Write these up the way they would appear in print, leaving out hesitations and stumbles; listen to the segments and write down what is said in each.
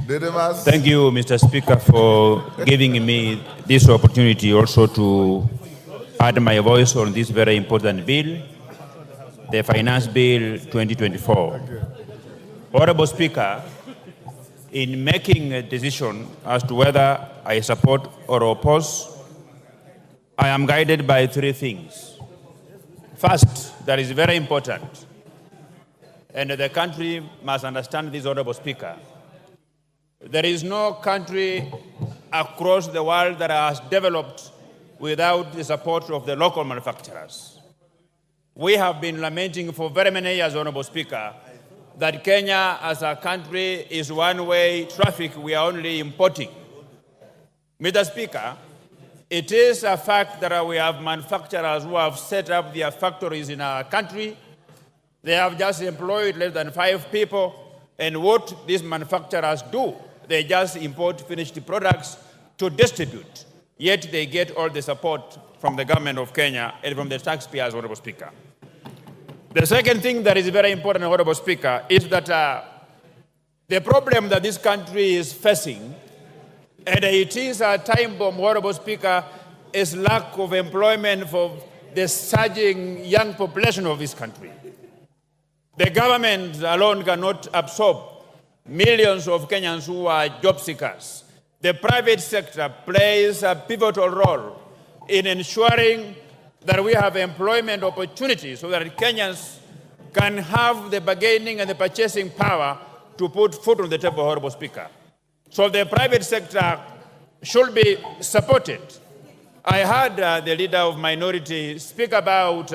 Didimus. Thank you, Mr. Speaker, for giving me this opportunity also to add my voice on this very important bill, the Finance Bill 2024. Honorable Speaker, in making a decision as to whether I support or oppose, I am guided by three things. First, that is very important, and the country must understand this, Honorable Speaker. There is no country across the world that has developed without the support of the local manufacturers. We have been lamenting for very many years, Honorable Speaker, that Kenya as a country is one-way traffic. We are only importing. Mr. Speaker, it is a fact that we have manufacturers who have set up their factories in our country. They have just employed less than 5 people, and what these manufacturers do, they just import finished products to distribute, yet they get all the support from the government of Kenya and from the taxpayers, Honorable Speaker. The second thing that is very important, Honorable Speaker, is that the problem that this country is facing, and it is a time bomb, Honorable Speaker, is lack of employment for the surging young population of this country. The government alone cannot absorb millions of Kenyans who are job seekers. The private sector plays a pivotal role in ensuring that we have employment opportunities so that Kenyans can have the bargaining and the purchasing power to put food on the table, Honorable Speaker. So the private sector should be supported. I heard the leader of minority speak about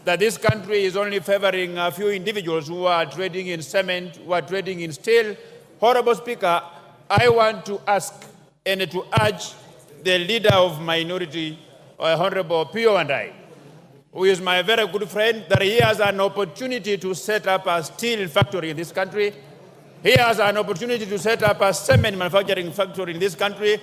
that this country is only favoring a few individuals who are trading in cement, who are trading in steel. Honorable Speaker, I want to ask and to urge the leader of minority, Honorable Pio and I, who is my very good friend, that he has an opportunity to set up a steel factory in this country. He has an opportunity to set up a cement manufacturing factory in this country.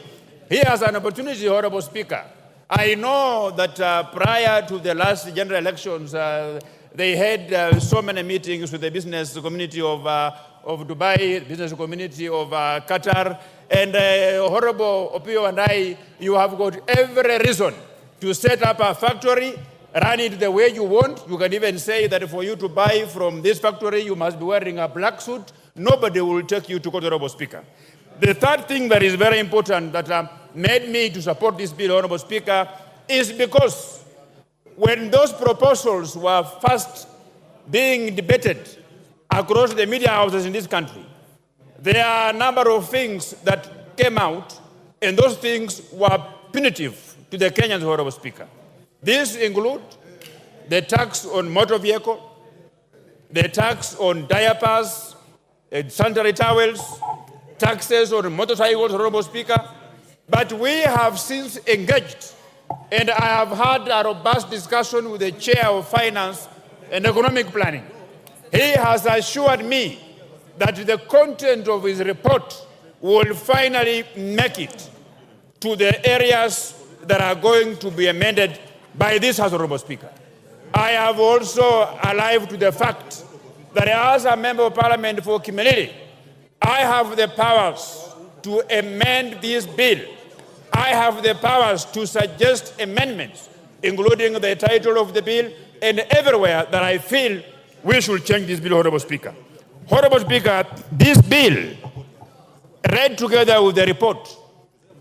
He has an opportunity, Honorable Speaker. I know that prior to the last general elections, they had so many meetings with the business community of Dubai, business community of Qatar, and Honorable Opio and I, you have got every reason to set up a factory, run it the way you want. You can even say that for you to buy from this factory, you must be wearing a black suit. Nobody will take you to court, Honorable Speaker. The third thing that is very important that made me to support this bill, Honorable Speaker, is because when those proposals were first being debated across the media houses in this country, there are a number of things that came out, and those things were punitive to the Kenyans, Honorable Speaker. These include the tax on motor vehicle, the tax on diapers, sanitary towels, taxes on motorcycles, Honorable Speaker. But we have since engaged, and I have had a robust discussion with the Chair of Finance and Economic Planning. He has assured me that the content of his report will finally make it to the areas that are going to be amended by this House, Honorable Speaker. I have also alive to the fact that as a Member of Parliament for Kimilili, I have the powers to amend this bill. I have the powers to suggest amendments, including the title of the bill, and everywhere that I feel we should change this bill, Honorable Speaker. Honorable Speaker, this bill, read together with the report,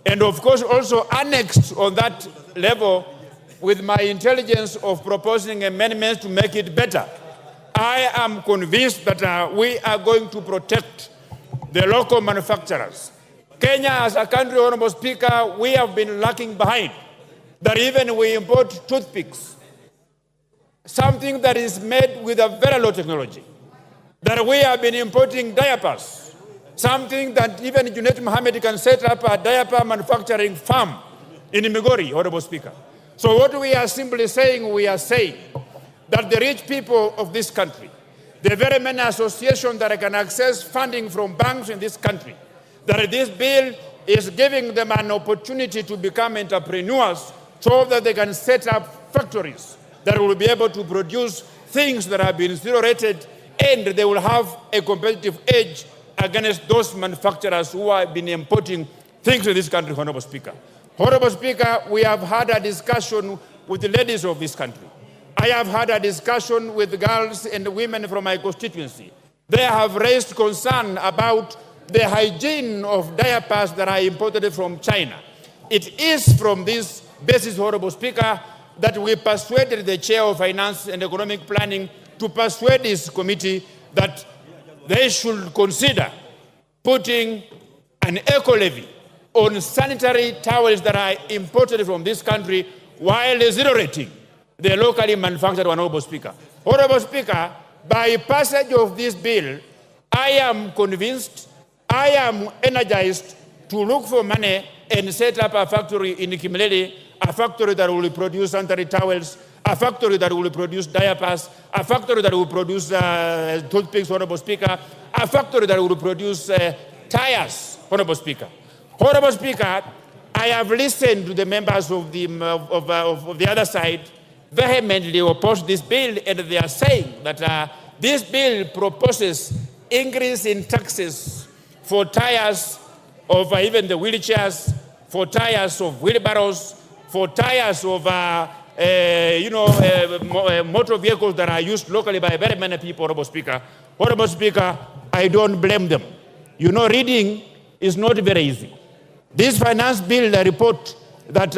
and of course also annexed on that level with my intelligence of proposing amendments to make it better, I am convinced that we are going to protect the local manufacturers. Kenya as a country, Honorable Speaker, we have been lagging behind. That even we import toothpicks, something that is made with a very low technology. That we have been importing diapers, something that even Junet Mohammed can set up a diaper manufacturing farm in Migori, Honorable Speaker. So what we are simply saying, we are saying that the rich people of this country, the very many associations that can access funding from banks in this country, that this bill is giving them an opportunity to become entrepreneurs so that they can set up factories that will be able to produce things that have been zero rated, and they will have a competitive edge against those manufacturers who have been importing things to this country, Honorable Speaker. Honorable Speaker, we have had a discussion with the ladies of this country. I have had a discussion with girls and women from my constituency. They have raised concern about the hygiene of diapers that are imported from China. It is from this basis, Honorable Speaker, that we persuaded the Chair of Finance and Economic Planning to persuade this committee that they should consider putting an eco-levy on sanitary towels that are imported from this country while zero-rating the locally manufactured one, Honorable Speaker. Honorable Speaker, by passage of this bill, I am convinced, I am energized to look for money and set up a factory in Kimilili, a factory that will produce sanitary towels, a factory that will produce diapers, a factory that will produce toothpicks, Honorable Speaker, a factory that will produce tires, Honorable Speaker. Honorable Speaker, I have listened to the members of the other side vehemently oppose this bill, and they are saying that this bill proposes increase in taxes for tires of even the wheelchairs, for tires of wheelbarrows, for tires of motor vehicles that are used locally by very many people, Honorable Speaker. Honorable Speaker, I don't blame them. You know, reading is not very easy. This finance bill, the report that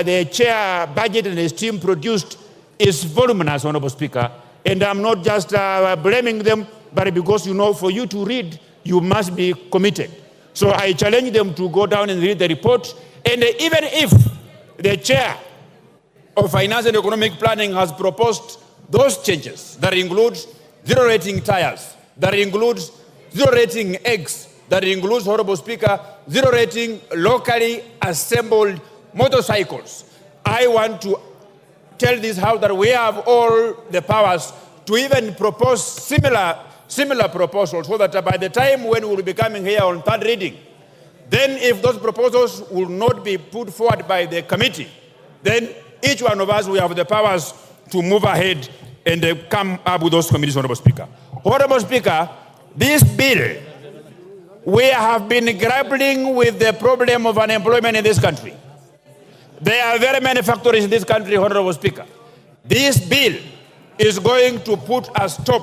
the chair budget and his team produced is voluminous, Honorable Speaker. And I'm not just blaming them, but because, you know, for you to read, you must be committed. So I challenge them to go down and read the report. And even if the chair of Finance and Economic Planning has proposed those changes that includes zero-rating tires, that includes zero-rating eggs, that includes, Honorable Speaker, zero-rating locally assembled motorcycles, I want to tell this House that we have all the powers to even propose similar proposals, so that by the time when we will be coming here on third reading, then if those proposals will not be put forward by the committee, then each one of us will have the powers to move ahead and come up with those committees, Honorable Speaker. Honorable Speaker, this bill, we have been grappling with the problem of unemployment in this country. There are very many factories in this country, Honorable Speaker. This bill is going to put a stop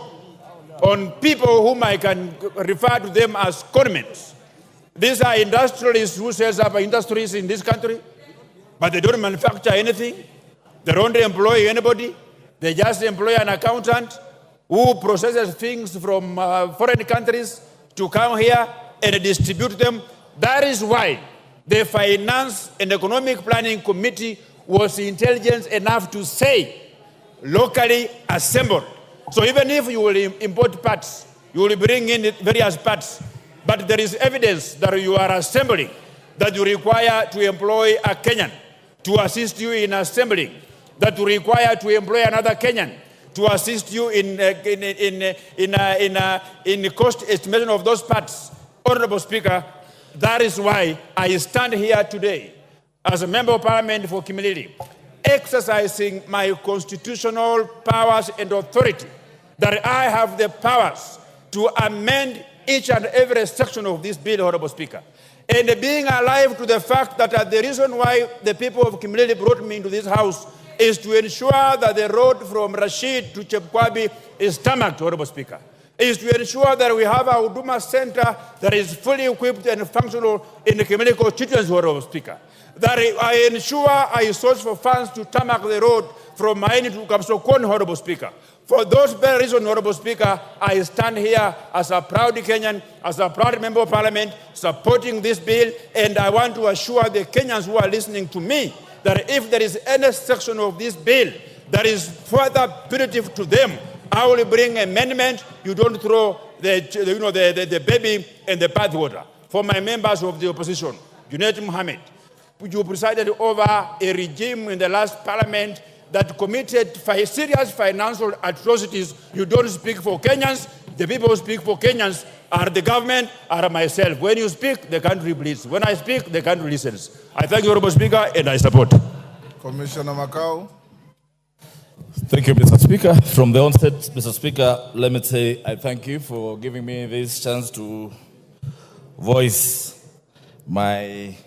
on people whom I can refer to them as conmen. These are industrialists who set up industries in this country, but they don't manufacture anything. They don't employ anybody. They just employ an accountant who processes things from foreign countries to come here and distribute them. That is why the Finance and Economic Planning Committee was intelligent enough to say locally assembled. So even if you will import parts, you will bring in various parts, but there is evidence that you are assembling, that you require to employ a Kenyan to assist you in assembling, that you require to employ another Kenyan to assist you in cost estimation of those parts. Honorable Speaker, that is why I stand here today as a member of Parliament for Kimilili, exercising my constitutional powers and authority, that I have the powers to amend each and every section of this bill, Honorable Speaker. And being alive to the fact that the reason why the people of Kimilili brought me into this House is to ensure that the road from Rashid to Chepkwabi is tarmacked, Honorable Speaker. Is to ensure that we have a Huduma Center that is fully equipped and functional in the Kimilili constituency, Honorable Speaker. That I ensure I source for funds to tarmac the road from Maini to Kapsokon, Honorable Speaker. For those very reasons, Honorable Speaker, I stand here as a proud Kenyan, as a proud member of Parliament, supporting this bill, and I want to assure the Kenyans who are listening to me that if there is any section of this bill that is further punitive to them, I will bring amendment. You don't throw the baby in the bathwater. For my members of the opposition, Junaid Mohammed, you presided over a regime in the last Parliament that committed serious financial atrocities. You don't speak for Kenyans. The people who speak for Kenyans are the government, are myself. When you speak, the country bleeds. When I speak, the country listens. I thank you, Honorable Speaker, and I support. Commissioner Makau. Thank you, Mr. Speaker. From the onset, Mr. Speaker, let me say I thank you for giving me this chance to voice my